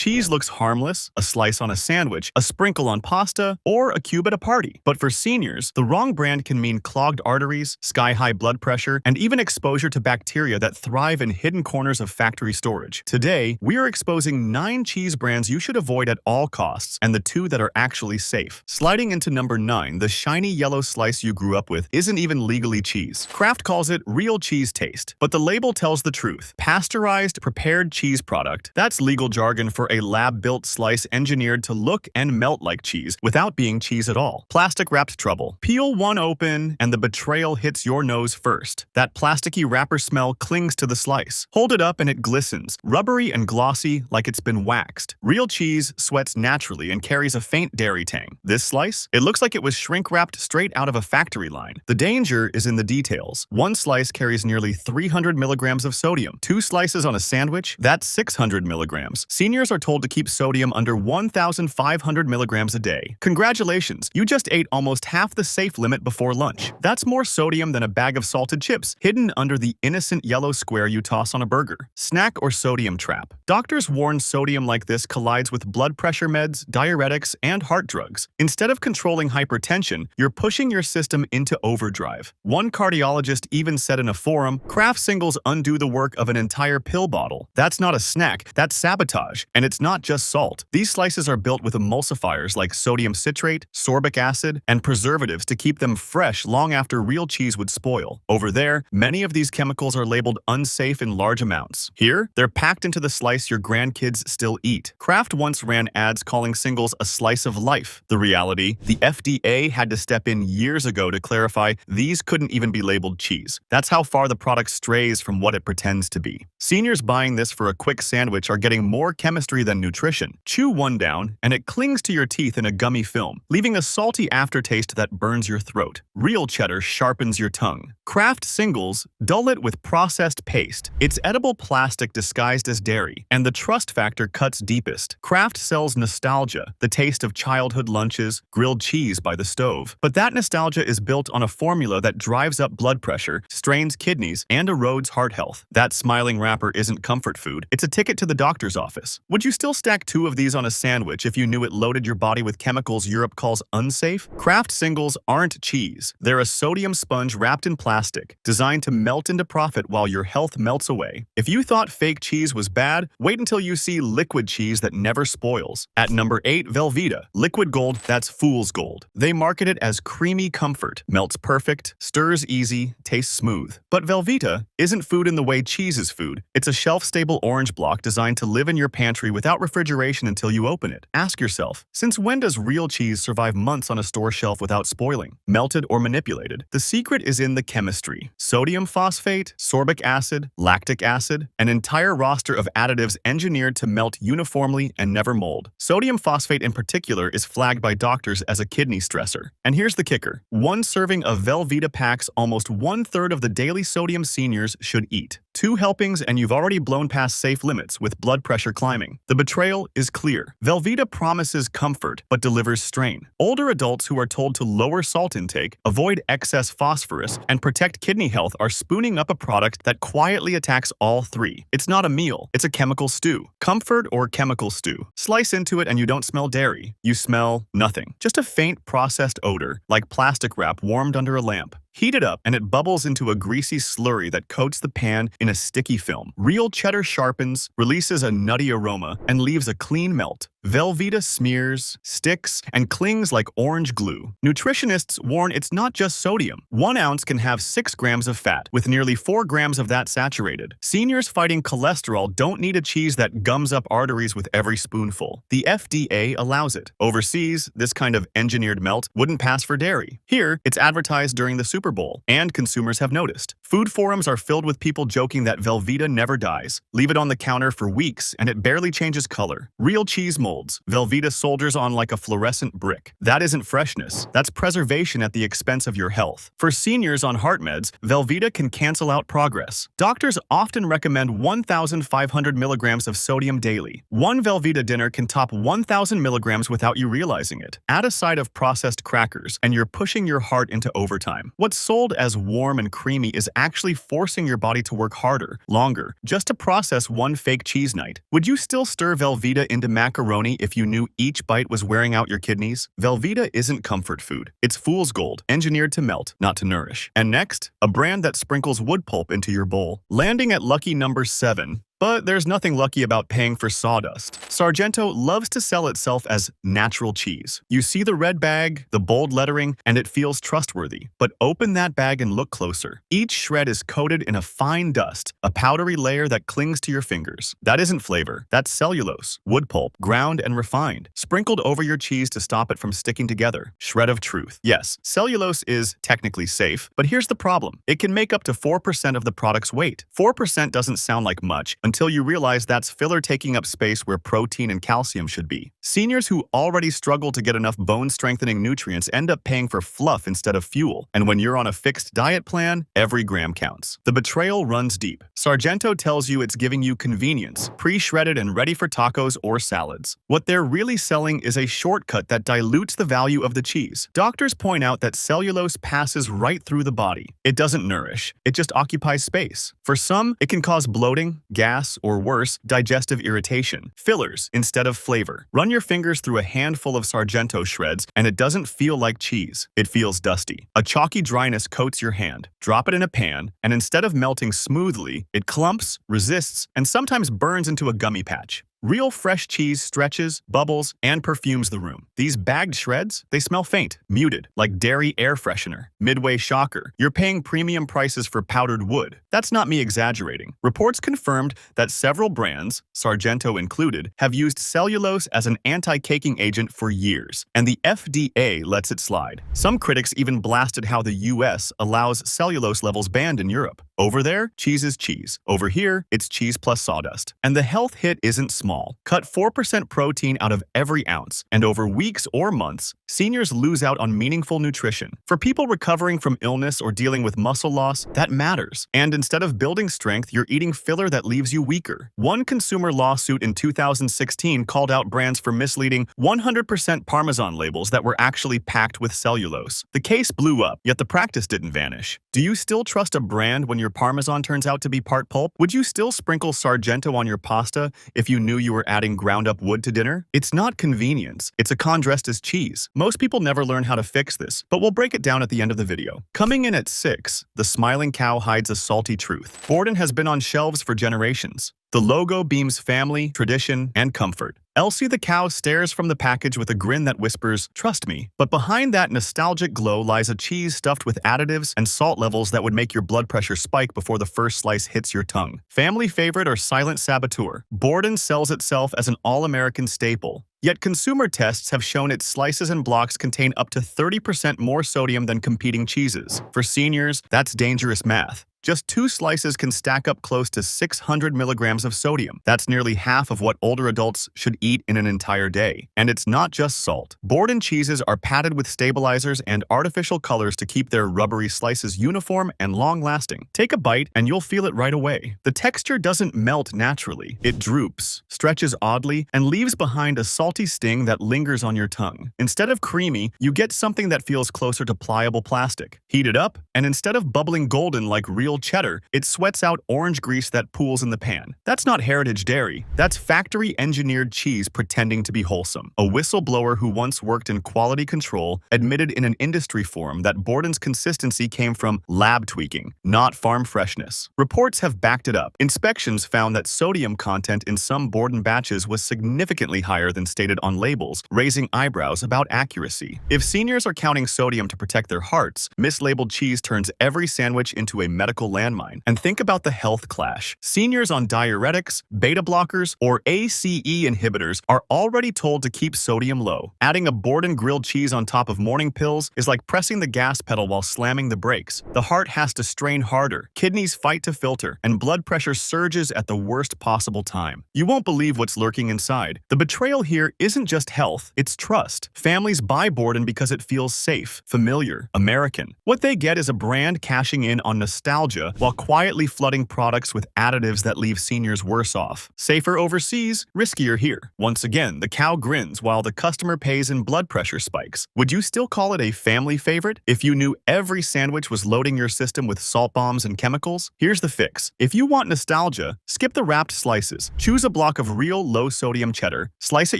Cheese looks harmless, a slice on a sandwich, a sprinkle on pasta, or a cube at a party. But for seniors, the wrong brand can mean clogged arteries, sky-high blood pressure, and even exposure to bacteria that thrive in hidden corners of factory storage. Today, we are exposing 9 cheese brands you should avoid at all costs, and the 2 that are actually safe. Sliding into number 9, the shiny yellow slice you grew up with isn't even legally cheese. Kraft calls it real cheese taste, but the label tells the truth. Pasteurized, prepared cheese product. That's legal jargon for a lab-built slice engineered to look and melt like cheese without being cheese at all. Plastic-wrapped trouble. Peel one open, and the betrayal hits your nose first. That plasticky wrapper smell clings to the slice. Hold it up and it glistens, rubbery and glossy like it's been waxed. Real cheese sweats naturally and carries a faint dairy tang. This slice? It looks like it was shrink-wrapped straight out of a factory line. The danger is in the details. One slice carries nearly 300 milligrams of sodium. 2 slices on a sandwich? That's 600 milligrams. Seniors are told to keep sodium under 1,500 milligrams a day. Congratulations, you just ate almost half the safe limit before lunch. That's more sodium than a bag of salted chips, hidden under the innocent yellow square you toss on a burger. Snack or sodium trap. Doctors warn sodium like this collides with blood pressure meds, diuretics, and heart drugs. Instead of controlling hypertension, you're pushing your system into overdrive. One cardiologist even said in a forum, Kraft singles undo the work of an entire pill bottle. That's not a snack, that's sabotage. And it's not just salt. These slices are built with emulsifiers like sodium citrate, sorbic acid, and preservatives to keep them fresh long after real cheese would spoil. Over there, many of these chemicals are labeled unsafe in large amounts. Here, they're packed into the slice your grandkids still eat. Kraft once ran ads calling singles a slice of life. The reality, the FDA had to step in years ago to clarify these couldn't even be labeled cheese. That's how far the product strays from what it pretends to be. Seniors buying this for a quick sandwich are getting more chemistry than nutrition. Chew one down, and it clings to your teeth in a gummy film, leaving a salty aftertaste that burns your throat. Real cheddar sharpens your tongue. Kraft singles dull it with processed paste. It's edible plastic disguised as dairy, and the trust factor cuts deepest. Kraft sells nostalgia, the taste of childhood lunches, grilled cheese by the stove. But that nostalgia is built on a formula that drives up blood pressure, strains kidneys, and erodes heart health. That smiling wrapper isn't comfort food. It's a ticket to the doctor's office. Would you still stack 2 of these on a sandwich if you knew it loaded your body with chemicals Europe calls unsafe? Kraft singles aren't cheese. They're a sodium sponge wrapped in plastic, designed to melt into profit while your health melts away. If you thought fake cheese was bad, wait until you see liquid cheese that never spoils. At number 8, Velveeta. Liquid gold that's fool's gold. They market it as creamy comfort. Melts perfect, stirs easy, tastes smooth. But Velveeta isn't food in the way cheese is food. It's a shelf-stable orange block designed to live in your pantry without refrigeration until you open it. Ask yourself, since when does real cheese survive months on a store shelf without spoiling, melted or manipulated? The secret is in the chemistry. Sodium phosphate, sorbic acid, lactic acid, an entire roster of additives engineered to melt uniformly and never mold. Sodium phosphate in particular is flagged by doctors as a kidney stressor. And here's the kicker. One serving of Velveeta packs almost 1/3 of the daily sodium seniors should eat. 2 helpings and you've already blown past safe limits with blood pressure climbing. The betrayal is clear. Velveeta promises comfort but delivers strain. Older adults who are told to lower salt intake, avoid excess phosphorus, and protect kidney health are spooning up a product that quietly attacks all 3. It's not a meal, it's a chemical stew. Comfort or chemical stew. Slice into it and you don't smell dairy. You smell nothing. Just a faint processed odor, like plastic wrap warmed under a lamp. Heat it up and it bubbles into a greasy slurry that coats the pan in a sticky film. Real cheddar sharpens, releases a nutty aroma, and leaves a clean melt. Velveeta smears, sticks, and clings like orange glue. Nutritionists warn it's not just sodium. 1 ounce can have 6 grams of fat, with nearly 4 grams of that saturated. Seniors fighting cholesterol don't need a cheese that gums up arteries with every spoonful. The FDA allows it. Overseas, this kind of engineered melt wouldn't pass for dairy. Here, it's advertised during the Super Bowl, and consumers have noticed. Food forums are filled with people joking that Velveeta never dies. Leave it on the counter for weeks, and it barely changes color. Real cheese molds. Velveeta soldiers on like a fluorescent brick. That isn't freshness. That's preservation at the expense of your health. For seniors on heart meds, Velveeta can cancel out progress. Doctors often recommend 1,500 milligrams of sodium daily. 1 Velveeta dinner can top 1,000 milligrams without you realizing it. Add a side of processed crackers, and you're pushing your heart into overtime. What's sold as warm and creamy is actually forcing your body to work harder, longer, just to process one fake cheese night. Would you still stir Velveeta into macaroni if you knew each bite was wearing out your kidneys? Velveeta isn't comfort food. It's fool's gold, engineered to melt, not to nourish. And next, a brand that sprinkles wood pulp into your bowl. Landing at lucky number 7. But there's nothing lucky about paying for sawdust. Sargento loves to sell itself as natural cheese. You see the red bag, the bold lettering, and it feels trustworthy. But open that bag and look closer. Each shred is coated in a fine dust, a powdery layer that clings to your fingers. That isn't flavor. That's cellulose, wood pulp, ground and refined, sprinkled over your cheese to stop it from sticking together. Shred of truth. Yes, cellulose is technically safe, but here's the problem. It can make up to 4% of the product's weight. 4% doesn't sound like much until you realize that's filler taking up space where protein and calcium should be. Seniors who already struggle to get enough bone-strengthening nutrients end up paying for fluff instead of fuel. And when you're on a fixed diet plan, every gram counts. The betrayal runs deep. Sargento tells you it's giving you convenience, pre-shredded and ready for tacos or salads. What they're really selling is a shortcut that dilutes the value of the cheese. Doctors point out that cellulose passes right through the body. It doesn't nourish. It just occupies space. For some, it can cause bloating, gas, or worse, digestive irritation. Fillers instead of flavor. Run your fingers through a handful of Sargento shreds and it doesn't feel like cheese. It feels dusty. A chalky dryness coats your hand. Drop it in a pan, and instead of melting smoothly, it clumps, resists, and sometimes burns into a gummy patch. Real fresh cheese stretches, bubbles, and perfumes the room. These bagged shreds, they smell faint, muted, like dairy air freshener. Midway shocker, you're paying premium prices for powdered wood. That's not me exaggerating. Reports confirmed that several brands, Sargento included, have used cellulose as an anti-caking agent for years, and the FDA lets it slide. Some critics even blasted how the US allows cellulose levels banned in Europe. Over there, cheese is cheese. Over here, it's cheese plus sawdust. And the health hit isn't small. Cut 4% protein out of every ounce, and over weeks or months, seniors lose out on meaningful nutrition. For people recovering from illness or dealing with muscle loss, that matters. And instead of building strength, you're eating filler that leaves you weaker. One consumer lawsuit in 2016 called out brands for misleading 100% Parmesan labels that were actually packed with cellulose. The case blew up, yet the practice didn't vanish. Do you still trust a brand when your Parmesan turns out to be part pulp? Would you still sprinkle Sargento on your pasta if you knew you were adding ground-up wood to dinner? It's not convenience. It's a con dressed as cheese. Most people never learn how to fix this, but we'll break it down at the end of the video. Coming in at 6, the smiling cow hides a salty truth. Borden has been on shelves for generations. The logo beams family, tradition, and comfort. Elsie the cow stares from the package with a grin that whispers, "Trust me." But behind that nostalgic glow lies a cheese stuffed with additives and salt levels that would make your blood pressure spike before the first slice hits your tongue. Family favorite or silent saboteur, Borden sells itself as an all-American staple. Yet consumer tests have shown its slices and blocks contain up to 30% more sodium than competing cheeses. For seniors, that's dangerous math. Just 2 slices can stack up close to 600 milligrams of sodium. That's nearly half of what older adults should eat in an entire day. And it's not just salt. Borden cheeses are padded with stabilizers and artificial colors to keep their rubbery slices uniform and long-lasting. Take a bite and you'll feel it right away. The texture doesn't melt naturally. It droops, stretches oddly, and leaves behind a salty sting that lingers on your tongue. Instead of creamy, you get something that feels closer to pliable plastic. Heat it up, and instead of bubbling golden like real cheddar, it sweats out orange grease that pools in the pan. That's not heritage dairy. That's factory-engineered cheese pretending to be wholesome. A whistleblower who once worked in quality control admitted in an industry forum that Borden's consistency came from lab tweaking, not farm freshness. Reports have backed it up. Inspections found that sodium content in some Borden batches was significantly higher than stated on labels, raising eyebrows about accuracy. If seniors are counting sodium to protect their hearts, mislabeled cheese turns every sandwich into a medical landmine. And think about the health clash. Seniors on diuretics, beta blockers, or ACE inhibitors are already told to keep sodium low. Adding a Borden grilled cheese on top of morning pills is like pressing the gas pedal while slamming the brakes. The heart has to strain harder, kidneys fight to filter, and blood pressure surges at the worst possible time. You won't believe what's lurking inside. The betrayal here isn't just health, it's trust. Families buy Borden because it feels safe, familiar, American. What they get is a brand cashing in on nostalgia nostalgia while quietly flooding products with additives that leave seniors worse off. Safer overseas, riskier here. Once again, the cow grins while the customer pays in blood pressure spikes. Would you still call it a family favorite if you knew every sandwich was loading your system with salt bombs and chemicals? Here's the fix. If you want nostalgia, skip the wrapped slices. Choose a block of real low-sodium cheddar, slice it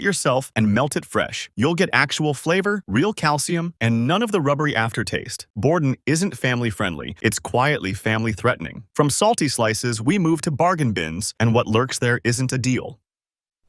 yourself, and melt it fresh. You'll get actual flavor, real calcium, and none of the rubbery aftertaste. Borden isn't family-friendly, it's quietly family-threatening. From salty slices, we move to bargain bins, and what lurks there isn't a deal.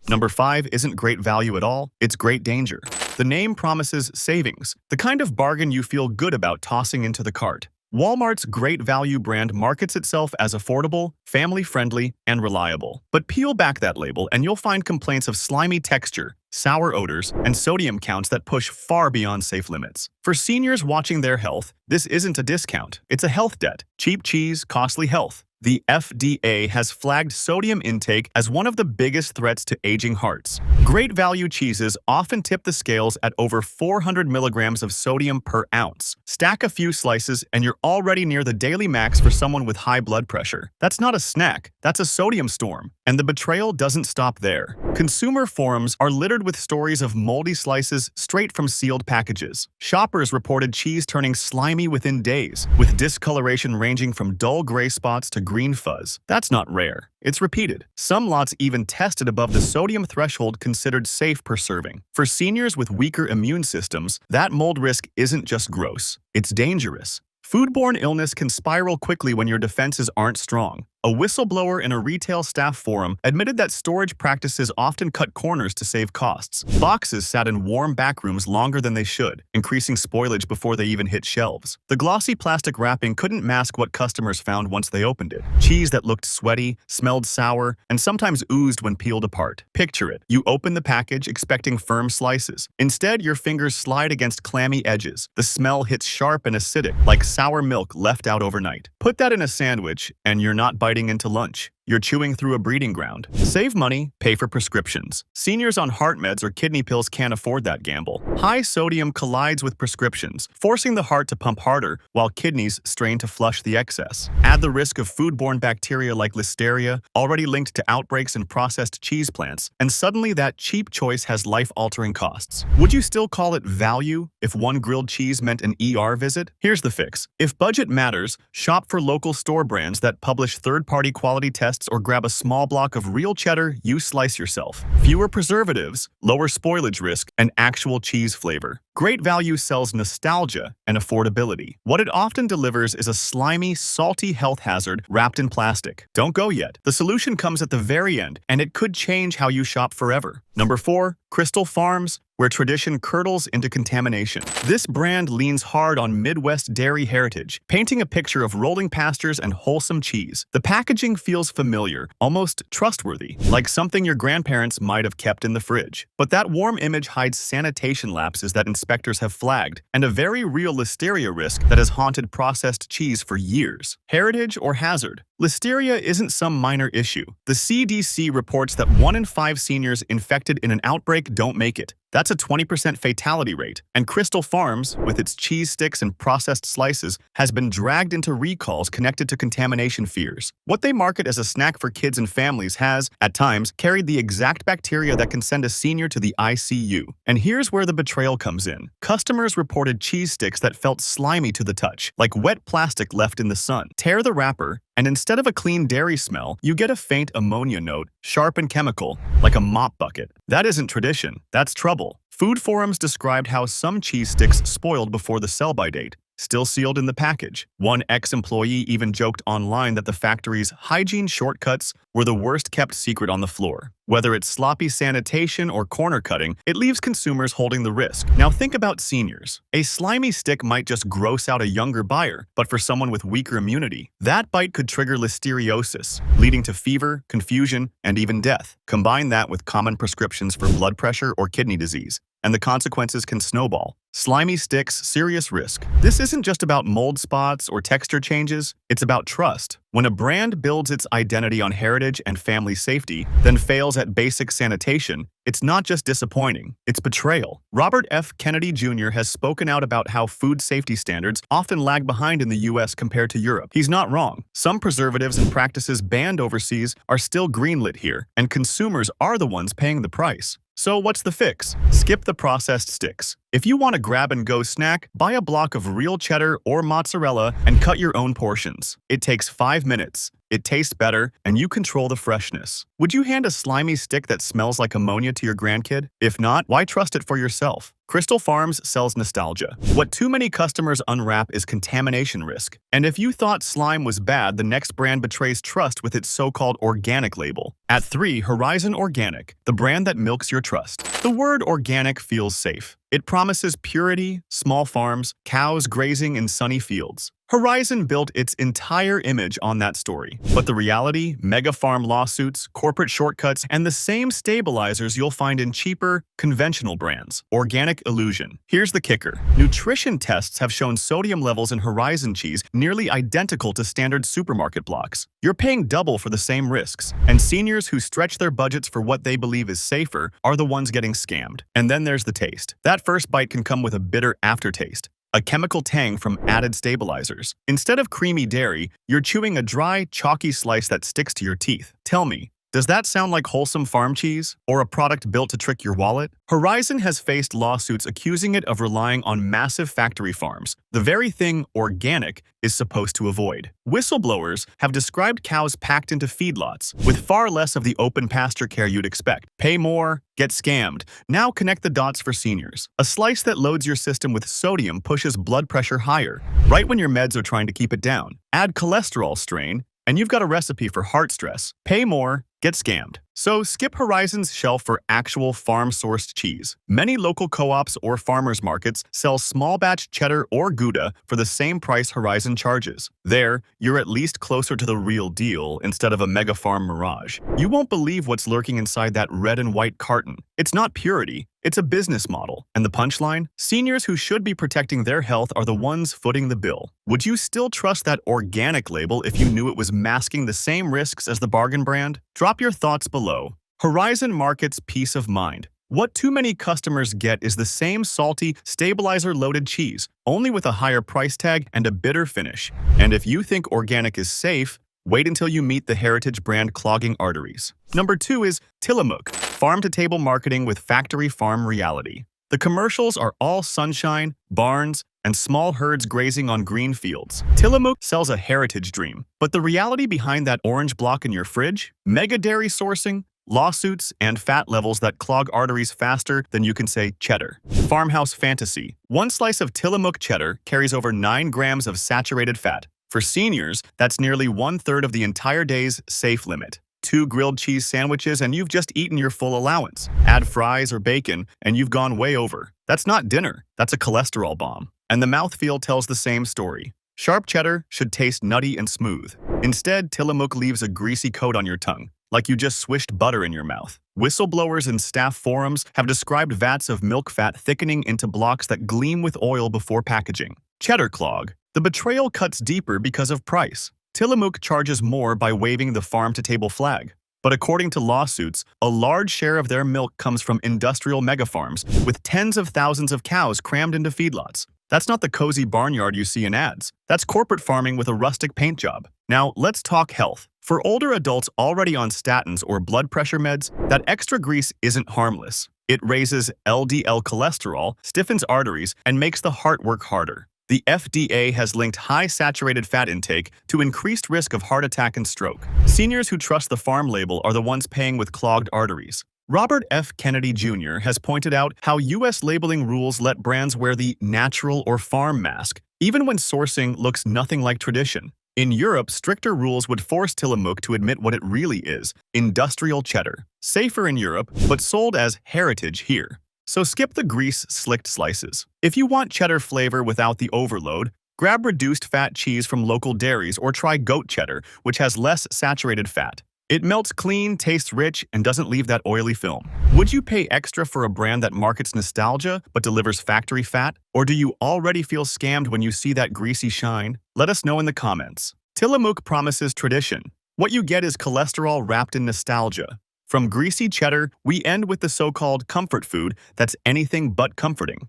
Number 5 isn't great value at all, it's great danger. The name promises savings, the kind of bargain you feel good about tossing into the cart. Walmart's Great Value brand markets itself as affordable, family-friendly, and reliable. But peel back that label and you'll find complaints of slimy texture, sour odors, and sodium counts that push far beyond safe limits. For seniors watching their health, this isn't a discount, it's a health debt. Cheap cheese, costly health. The FDA has flagged sodium intake as one of the biggest threats to aging hearts. Great value cheeses often tip the scales at over 400 milligrams of sodium per ounce. Stack a few slices and you're already near the daily max for someone with high blood pressure. That's not a snack, that's a sodium storm. And the betrayal doesn't stop there. Consumer forums are littered with stories of moldy slices straight from sealed packages. Shoppers reported cheese turning slimy within days, with discoloration ranging from dull gray spots to green fuzz. That's not rare. It's repeated. Some lots even tested above the sodium threshold considered safe per serving. For seniors with weaker immune systems, that mold risk isn't just gross, it's dangerous. Foodborne illness can spiral quickly when your defenses aren't strong. A whistleblower in a retail staff forum admitted that storage practices often cut corners to save costs. Boxes sat in warm backrooms longer than they should, increasing spoilage before they even hit shelves. The glossy plastic wrapping couldn't mask what customers found once they opened it. Cheese that looked sweaty, smelled sour, and sometimes oozed when peeled apart. Picture it. You open the package expecting firm slices. Instead, your fingers slide against clammy edges. The smell hits sharp and acidic, like sour milk left out overnight. Put that in a sandwich, and you're not biting into lunch. You're chewing through a breeding ground. Save money, pay for prescriptions. Seniors on heart meds or kidney pills can't afford that gamble. High sodium collides with prescriptions, forcing the heart to pump harder while kidneys strain to flush the excess. Add the risk of foodborne bacteria like listeria, already linked to outbreaks in processed cheese plants, and suddenly that cheap choice has life-altering costs. Would you still call it value if one grilled cheese meant an ER visit? Here's the fix. If budget matters, shop for local store brands that publish third-party quality tests or grab a small block of real cheddar you slice yourself. Fewer preservatives, lower spoilage risk, and actual cheese flavor. Great Value sells nostalgia and affordability. What it often delivers is a slimy, salty health hazard wrapped in plastic. Don't go yet. The solution comes at the very end, and it could change how you shop forever. Number 4, Crystal Farms, where tradition curdles into contamination. This brand leans hard on Midwest dairy heritage, painting a picture of rolling pastures and wholesome cheese. The packaging feels familiar, almost trustworthy, like something your grandparents might have kept in the fridge. But that warm image hides sanitation lapses that inspectors have flagged, and a very real listeria risk that has haunted processed cheese for years. Heritage or hazard? Listeria isn't some minor issue. The CDC reports that 1 in 5 seniors infected in an outbreak don't make it. That's a 20% fatality rate, and Crystal Farms, with its cheese sticks and processed slices, has been dragged into recalls connected to contamination fears. What they market as a snack for kids and families has, at times, carried the exact bacteria that can send a senior to the ICU. And here's where the betrayal comes in. Customers reported cheese sticks that felt slimy to the touch, like wet plastic left in the sun. Tear the wrapper, and instead of a clean dairy smell, you get a faint ammonia note, sharp and chemical, like a mop bucket. That isn't tradition, that's trouble. Food forums described how some cheese sticks spoiled before the sell-by date, still sealed in the package. One ex-employee even joked online that the factory's hygiene shortcuts were the worst-kept secret on the floor. Whether it's sloppy sanitation or corner cutting, it leaves consumers holding the risk. Now think about seniors. A slimy stick might just gross out a younger buyer, but for someone with weaker immunity, that bite could trigger listeriosis, leading to fever, confusion, and even death. Combine that with common prescriptions for blood pressure or kidney disease, and the consequences can snowball. Slimy sticks, serious risk. This isn't just about mold spots or texture changes, it's about trust. When a brand builds its identity on heritage and family safety, then fails at basic sanitation, it's not just disappointing, it's betrayal. Robert F. Kennedy Jr. has spoken out about how food safety standards often lag behind in the US compared to Europe. He's not wrong. Some preservatives and practices banned overseas are still greenlit here, and consumers are the ones paying the price. So what's the fix? Skip the processed sticks. If you want a grab-and-go snack, buy a block of real cheddar or mozzarella and cut your own portions. It takes 5 minutes. It tastes better, and you control the freshness. Would you hand a slimy stick that smells like ammonia to your grandkid? If not, why trust it for yourself? Crystal Farms sells nostalgia. What too many customers unwrap is contamination risk. And if you thought slime was bad, the next brand betrays trust with its so-called organic label. At 3, Horizon Organic, the brand that milks your trust. The word organic feels safe. It promises purity, small farms, cows grazing in sunny fields. Horizon built its entire image on that story. But the reality, mega farm lawsuits, corporate shortcuts, and the same stabilizers you'll find in cheaper, conventional brands. Organic illusion. Here's the kicker. Nutrition tests have shown sodium levels in Horizon cheese nearly identical to standard supermarket blocks. You're paying double for the same risks. And seniors who stretch their budgets for what they believe is safer are the ones getting scammed. And then there's the taste. That first bite can come with a bitter aftertaste. A chemical tang from added stabilizers. Instead of creamy dairy, you're chewing a dry, chalky slice that sticks to your teeth. Tell me, does that sound like wholesome farm cheese? Or a product built to trick your wallet? Horizon has faced lawsuits accusing it of relying on massive factory farms, the very thing organic is supposed to avoid. Whistleblowers have described cows packed into feedlots, with far less of the open pasture care you'd expect. Pay more, get scammed. Now connect the dots for seniors. A slice that loads your system with sodium pushes blood pressure higher, right when your meds are trying to keep it down. Add cholesterol strain, and you've got a recipe for heart stress. Pay more, get scammed. So skip Horizon's shelf for actual farm-sourced cheese. Many local co-ops or farmers markets sell small-batch cheddar or Gouda for the same price Horizon charges. There, you're at least closer to the real deal instead of a mega farm mirage. You won't believe what's lurking inside that red and white carton. It's not purity, it's a business model. And the punchline? Seniors who should be protecting their health are the ones footing the bill. Would you still trust that organic label if you knew it was masking the same risks as the bargain brand? Drop your thoughts below. Horizon markets peace of mind. What too many customers get is the same salty, stabilizer-loaded cheese, only with a higher price tag and a bitter finish. And if you think organic is safe, wait until you meet the heritage brand clogging arteries. Number 2 is Tillamook, farm-to-table marketing with factory farm reality. The commercials are all sunshine, barns, and small herds grazing on green fields. Tillamook sells a heritage dream, but the reality behind that orange block in your fridge? Mega dairy sourcing, lawsuits, and fat levels that clog arteries faster than you can say cheddar. Farmhouse fantasy. One slice of Tillamook cheddar carries over 9 grams of saturated fat. For seniors, that's nearly 1/3 of the entire day's safe limit. 2 grilled cheese sandwiches and you've just eaten your full allowance. Add fries or bacon and you've gone way over. That's not dinner, that's a cholesterol bomb. And the mouthfeel tells the same story. Sharp cheddar should taste nutty and smooth. Instead, Tillamook leaves a greasy coat on your tongue, like you just swished butter in your mouth. Whistleblowers and staff forums have described vats of milk fat thickening into blocks that gleam with oil before packaging. Cheddar clog. The betrayal cuts deeper because of price. Tillamook charges more by waving the farm-to-table flag. But according to lawsuits, a large share of their milk comes from industrial megafarms with tens of thousands of cows crammed into feedlots. That's not the cozy barnyard you see in ads. That's corporate farming with a rustic paint job. Now, let's talk health. For older adults already on statins or blood pressure meds, that extra grease isn't harmless. It raises LDL cholesterol, stiffens arteries, and makes the heart work harder. The FDA has linked high saturated fat intake to increased risk of heart attack and stroke. Seniors who trust the farm label are the ones paying with clogged arteries. Robert F. Kennedy Jr. has pointed out how U.S. labeling rules let brands wear the natural or farm mask, even when sourcing looks nothing like tradition. In Europe, stricter rules would force Tillamook to admit what it really is, industrial cheddar. Safer in Europe, but sold as heritage here. So skip the grease-slicked slices. If you want cheddar flavor without the overload, grab reduced fat cheese from local dairies or try goat cheddar, which has less saturated fat. It melts clean, tastes rich, and doesn't leave that oily film. Would you pay extra for a brand that markets nostalgia but delivers factory fat? Or do you already feel scammed when you see that greasy shine? Let us know in the comments. Tillamook promises tradition. What you get is cholesterol wrapped in nostalgia. From greasy cheddar, we end with the so-called comfort food that's anything but comforting.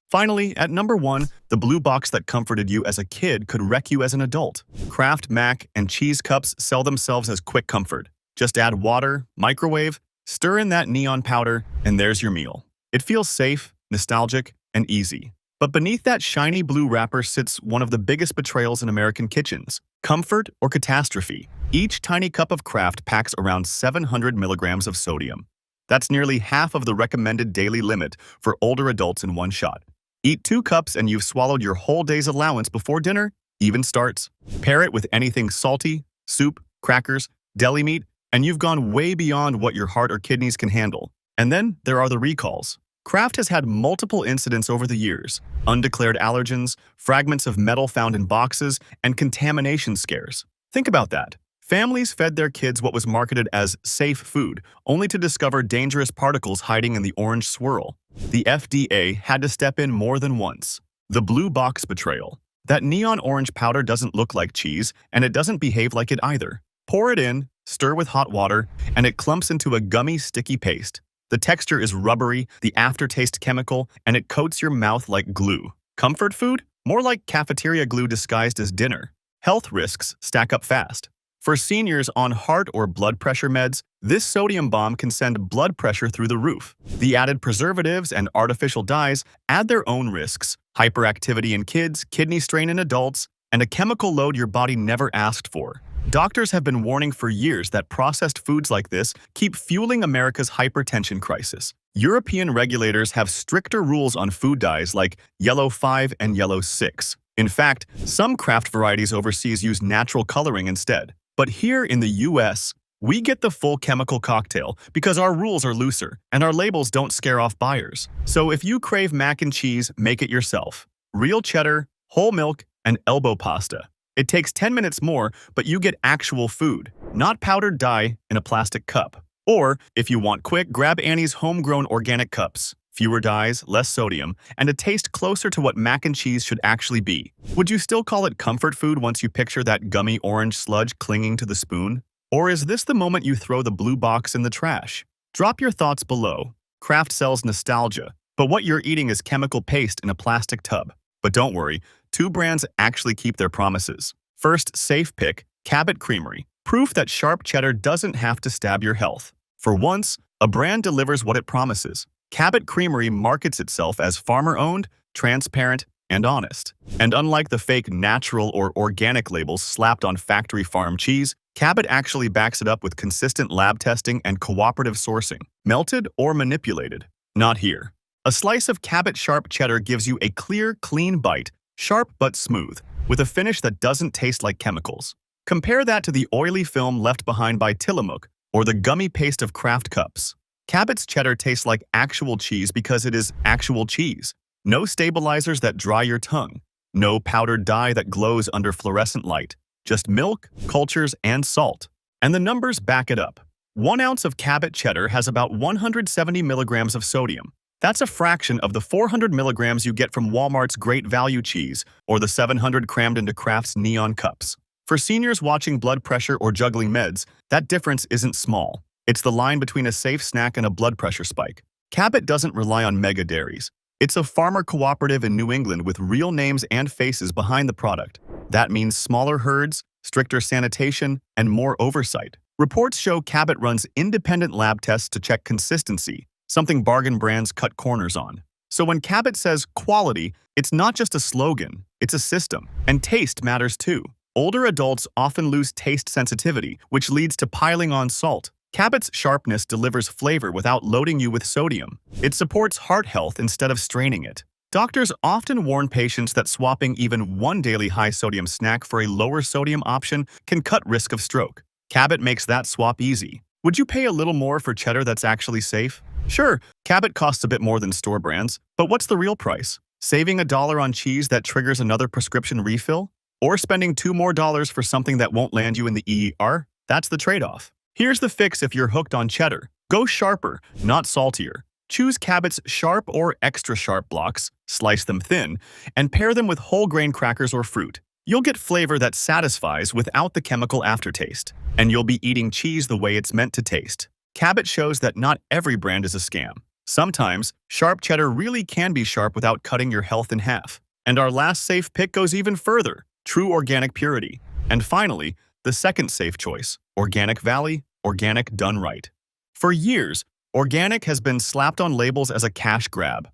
Finally, at number 1, the blue box that comforted you as a kid could wreck you as an adult. Kraft Mac and cheese cups sell themselves as quick comfort. Just add water, microwave, stir in that neon powder, and there's your meal. It feels safe, nostalgic, and easy. But beneath that shiny blue wrapper sits one of the biggest betrayals in American kitchens: comfort or catastrophe. Each tiny cup of Kraft packs around 700 milligrams of sodium. That's nearly half of the recommended daily limit for older adults in one shot. Eat 2 cups and you've swallowed your whole day's allowance before dinner even starts. Pair it with anything salty, soup, crackers, deli meat, and you've gone way beyond what your heart or kidneys can handle. And then there are the recalls. Kraft has had multiple incidents over the years: undeclared allergens, fragments of metal found in boxes, and contamination scares. Think about that. Families fed their kids what was marketed as safe food, only to discover dangerous particles hiding in the orange swirl. The FDA had to step in more than once. The blue box betrayal. That neon orange powder doesn't look like cheese, and it doesn't behave like it either. Pour it in, stir with hot water, and it clumps into a gummy, sticky paste. The texture is rubbery, the aftertaste chemical, and it coats your mouth like glue. Comfort food? More like cafeteria glue disguised as dinner. Health risks stack up fast. For seniors on heart or blood pressure meds, this sodium bomb can send blood pressure through the roof. The added preservatives and artificial dyes add their own risks: hyperactivity in kids, kidney strain in adults, and a chemical load your body never asked for. Doctors have been warning for years that processed foods like this keep fueling America's hypertension crisis. European regulators have stricter rules on food dyes like Yellow 5 and Yellow 6. In fact, some Kraft varieties overseas use natural coloring instead. But here in the US, we get the full chemical cocktail because our rules are looser and our labels don't scare off buyers. So if you crave mac and cheese, make it yourself. Real cheddar, whole milk, and elbow pasta. It takes 10 minutes more, but you get actual food, not powdered dye in a plastic cup. Or, if you want quick, grab Annie's homegrown organic cups. Fewer dyes, less sodium, and a taste closer to what mac and cheese should actually be. Would you still call it comfort food once you picture that gummy orange sludge clinging to the spoon? Or is this the moment you throw the blue box in the trash? Drop your thoughts below. Kraft sells nostalgia, but what you're eating is chemical paste in a plastic tub. But don't worry, 2 brands actually keep their promises. First, safe pick, Cabot Creamery. Proof that sharp cheddar doesn't have to stab your health. For once, a brand delivers what it promises. Cabot Creamery markets itself as farmer-owned, transparent, and honest. And unlike the fake natural or organic labels slapped on factory farm cheese, Cabot actually backs it up with consistent lab testing and cooperative sourcing. Melted or manipulated? Not here. A slice of Cabot sharp cheddar gives you a clear, clean bite, sharp but smooth, with a finish that doesn't taste like chemicals. Compare that to the oily film left behind by Tillamook or the gummy paste of Kraft cups. Cabot's cheddar tastes like actual cheese because it is actual cheese. No stabilizers that dry your tongue. No powdered dye that glows under fluorescent light. Just milk, cultures, and salt. And the numbers back it up. 1 ounce of Cabot cheddar has about 170 milligrams of sodium. That's a fraction of the 400 milligrams you get from Walmart's Great Value cheese or the 700 crammed into Kraft's neon cups. For seniors watching blood pressure or juggling meds, that difference isn't small. It's the line between a safe snack and a blood pressure spike. Cabot doesn't rely on mega dairies. It's a farmer cooperative in New England with real names and faces behind the product. That means smaller herds, stricter sanitation, and more oversight. Reports show Cabot runs independent lab tests to check consistency, something bargain brands cut corners on. So when Cabot says quality, it's not just a slogan, it's a system. And taste matters too. Older adults often lose taste sensitivity, which leads to piling on salt. Cabot's sharpness delivers flavor without loading you with sodium. It supports heart health instead of straining it. Doctors often warn patients that swapping even one daily high-sodium snack for a lower-sodium option can cut risk of stroke. Cabot makes that swap easy. Would you pay a little more for cheddar that's actually safe? Sure, Cabot costs a bit more than store brands, but what's the real price? Saving $1 on cheese that triggers another prescription refill? Or spending $2 more for something that won't land you in the ER? That's the trade-off. Here's the fix if you're hooked on cheddar. Go sharper, not saltier. Choose Cabot's sharp or extra sharp blocks, slice them thin, and pair them with whole grain crackers or fruit. You'll get flavor that satisfies without the chemical aftertaste, and you'll be eating cheese the way it's meant to taste. Cabot shows that not every brand is a scam. Sometimes, sharp cheddar really can be sharp without cutting your health in half. And our last safe pick goes even further, true organic purity. And finally, the second safe choice, Organic Valley, organic done right. For years, organic has been slapped on labels as a cash grab.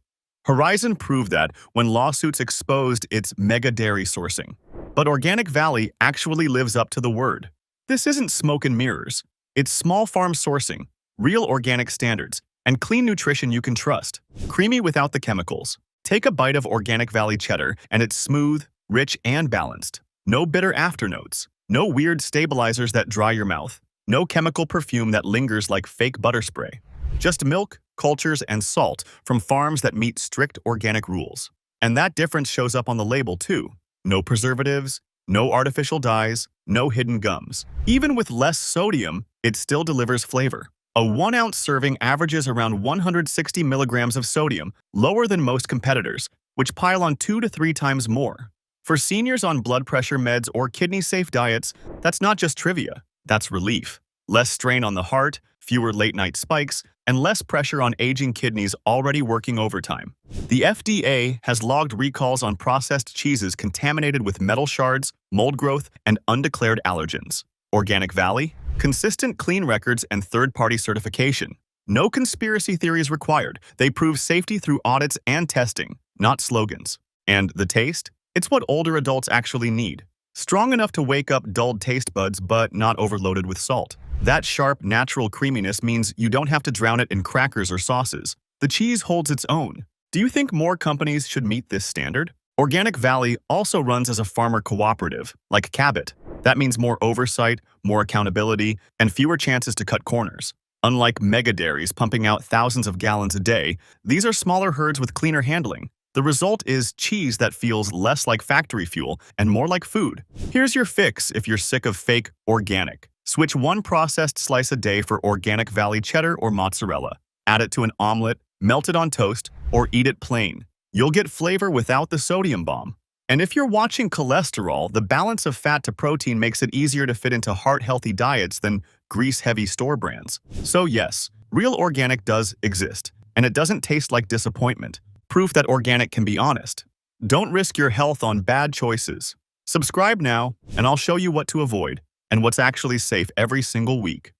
Horizon proved that when lawsuits exposed its mega dairy sourcing. But Organic Valley actually lives up to the word. This isn't smoke and mirrors. It's small farm sourcing, real organic standards, and clean nutrition you can trust. Creamy without the chemicals. Take a bite of Organic Valley cheddar and it's smooth, rich, and balanced. No bitter afternotes. No weird stabilizers that dry your mouth. No chemical perfume that lingers like fake butter spray. Just milk, cultures, and salt from farms that meet strict organic rules. And that difference shows up on the label too. No preservatives, no artificial dyes, no hidden gums. Even with less sodium, it still delivers flavor. A 1-ounce serving averages around 160 milligrams of sodium, lower than most competitors, which pile on 2 to 3 times more. For seniors on blood pressure meds or kidney-safe diets, that's not just trivia, that's relief. Less strain on the heart, fewer late-night spikes, and less pressure on aging kidneys already working overtime. The FDA has logged recalls on processed cheeses contaminated with metal shards, mold growth, and undeclared allergens. Organic Valley? Consistent clean records and third-party certification. No conspiracy theories required. They prove safety through audits and testing, not slogans. And the taste? It's what older adults actually need. Strong enough to wake up dulled taste buds, but not overloaded with salt. That sharp, natural creaminess means you don't have to drown it in crackers or sauces. The cheese holds its own. Do you think more companies should meet this standard? Organic Valley also runs as a farmer cooperative, like Cabot. That means more oversight, more accountability, and fewer chances to cut corners. Unlike mega dairies pumping out thousands of gallons a day, these are smaller herds with cleaner handling. The result is cheese that feels less like factory fuel and more like food. Here's your fix if you're sick of fake organic. Switch one processed slice a day for Organic Valley cheddar or mozzarella. Add it to an omelet, melt it on toast, or eat it plain. You'll get flavor without the sodium bomb. And if you're watching cholesterol, the balance of fat to protein makes it easier to fit into heart-healthy diets than grease-heavy store brands. So yes, real organic does exist, and it doesn't taste like disappointment. Proof that organic can be honest. Don't risk your health on bad choices. Subscribe now, and I'll show you what to avoid and what's actually safe every single week.